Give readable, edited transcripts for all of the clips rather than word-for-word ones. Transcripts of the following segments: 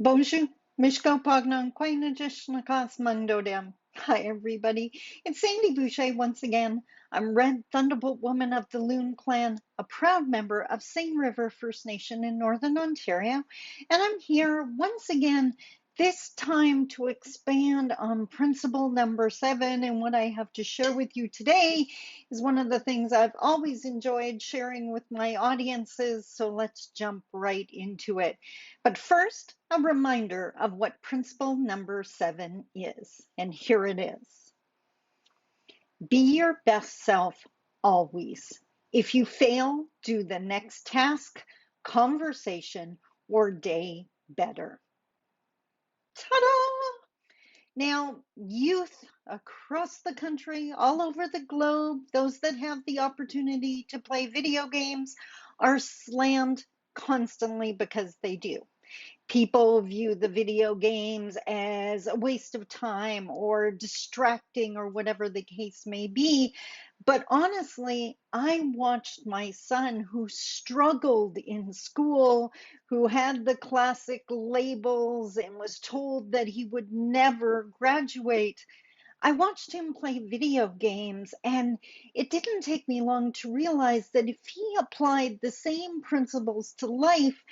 Bonjour, Mishko Pognon, Quainajish Mundodem. Hi, everybody. It's Sandy Boucher once again. I'm Red Thunderbolt Woman of the Loon Clan, a proud member of Same River First Nation in Northern Ontario, and I'm here once again, this time to expand on principle number 7. And what I have to share with you today is one of the things I've always enjoyed sharing with my audiences, so let's jump right into it. But first, a reminder of what principle number 7 is. And here it is. Be your best self always. If you fail, do the next task, conversation, or day better. Ta-da! Now, youth across the country, all over the globe, those that have the opportunity to play video games are slammed constantly because they do. People view the video games as a waste of time or distracting or whatever the case may be. But honestly, I watched my son who struggled in school, who had the classic labels and was told that he would never graduate. I watched him play video games, and it didn't take me long to realize that if he applied the same principles to life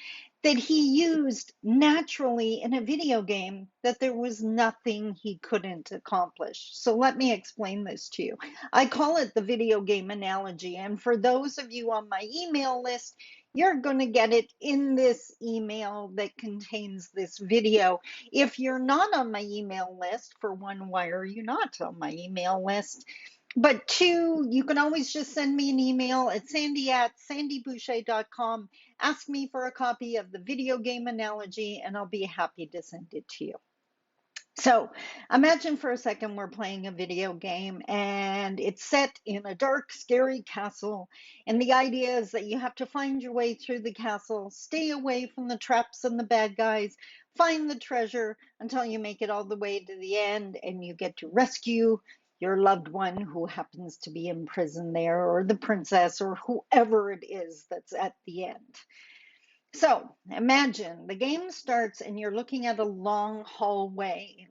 that he used naturally in a video game, that there was nothing he couldn't accomplish. So let me explain this to you. I call it the video game analogy, and for those of you on my email list, you're going to get it in this email that contains this video. If you're not on my email list, for one, why are you not on my email list? But two, you can always just send me an email at sandy@sandyboucher.com. Ask me for a copy of the video game analogy, and I'll be happy to send it to you. So imagine for a second we're playing a video game and it's set in a dark, scary castle. And the idea is that you have to find your way through the castle, stay away from the traps and the bad guys, find the treasure until you make it all the way to the end and you get to rescue your loved one who happens to be in prison there, or the princess, or whoever it is that's at the end. So imagine the game starts and you're looking at a long hallway,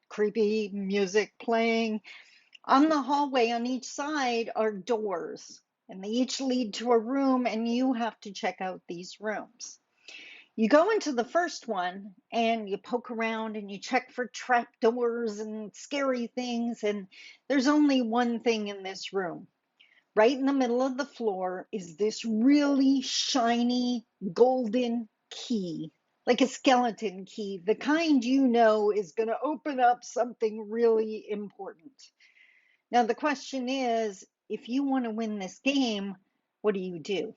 creepy music playing. On the hallway on each side are doors, and they each lead to a room, and you have to check out these rooms. You go into the first one and you poke around and you check for trap doors and scary things, and there's only one thing in this room. Right in the middle of the floor is this really shiny golden key, like a skeleton key, the kind you know is going to open up something really important. Now, the question is, if you want to win this game, what do you do?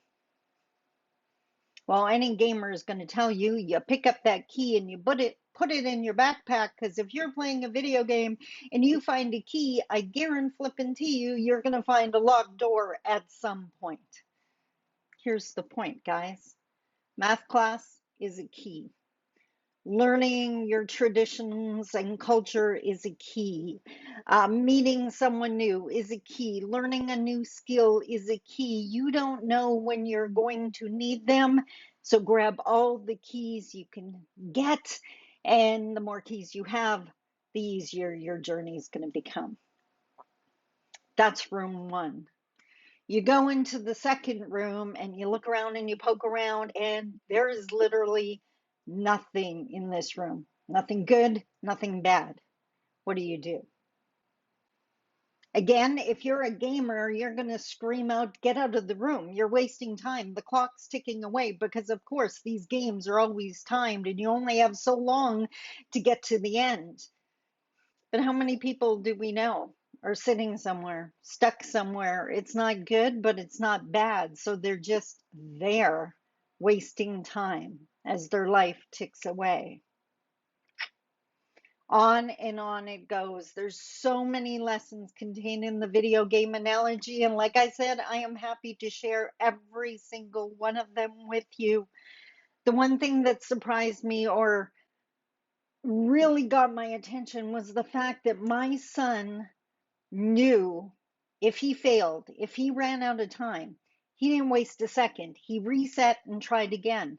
Well, any gamer is going to tell you, you pick up that key and you put it in your backpack, because if you're playing a video game and you find a key, I guarantee you're going to find a locked door at some point. Here's the point, guys. Math class is a key. Learning your traditions and culture is a key. Meeting someone new is a key. Learning a new skill is a key. You don't know when you're going to need them, so grab all the keys you can get, and the more keys you have, the easier your journey is going to become. That's room one. You go into the second room and you look around and you poke around, and there is literally nothing in this room. Nothing good, nothing bad. What do you do? Again, if you're a gamer, you're going to scream out, get out of the room. You're wasting time. The clock's ticking away because, of course, these games are always timed and you only have so long to get to the end. But how many people do we know are sitting somewhere, stuck somewhere? It's not good, but it's not bad. So they're just there, wasting time as their life ticks away. On and on it goes. There's so many lessons contained in the video game analogy. And like I said, I am happy to share every single one of them with you. The one thing that surprised me or really got my attention was the fact that my son knew if he failed, if he ran out of time, he didn't waste a second. He reset and tried again.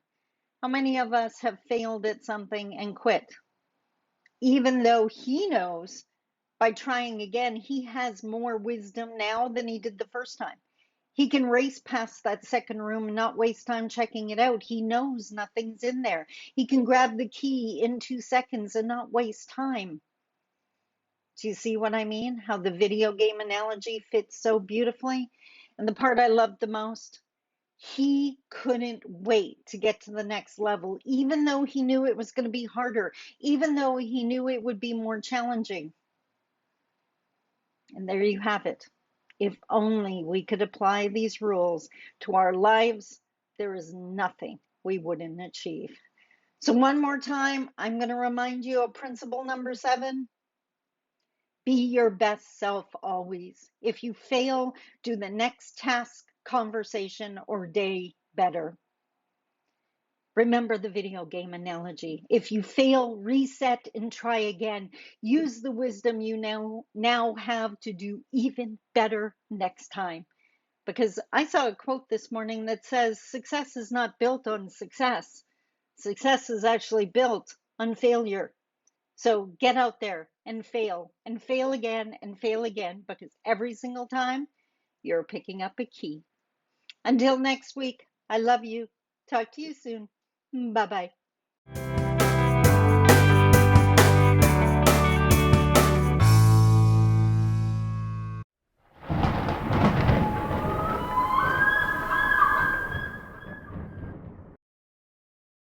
How many of us have failed at something and quit? Even though he knows by trying again, he has more wisdom now than he did the first time. He can race past that second room and not waste time checking it out. He knows nothing's in there. He can grab the key in 2 seconds and not waste time. Do you see what I mean? How the video game analogy fits so beautifully? And the part I loved the most, he couldn't wait to get to the next level, even though he knew it was going to be harder, even though he knew it would be more challenging. And there you have it. If only we could apply these rules to our lives, there is nothing we wouldn't achieve. So, one more time, I'm going to remind you of principle number 7. Be your best self always. If you fail, do the next task, conversation, or day better. Remember the video game analogy. If you fail, reset and try again. Use the wisdom you now have to do even better next time. Because I saw a quote this morning that says success is not built on success. Success is actually built on failure. So get out there and fail again and fail again, because every single time you're picking up a key. Until next week, I love you. Talk to you soon. Bye bye.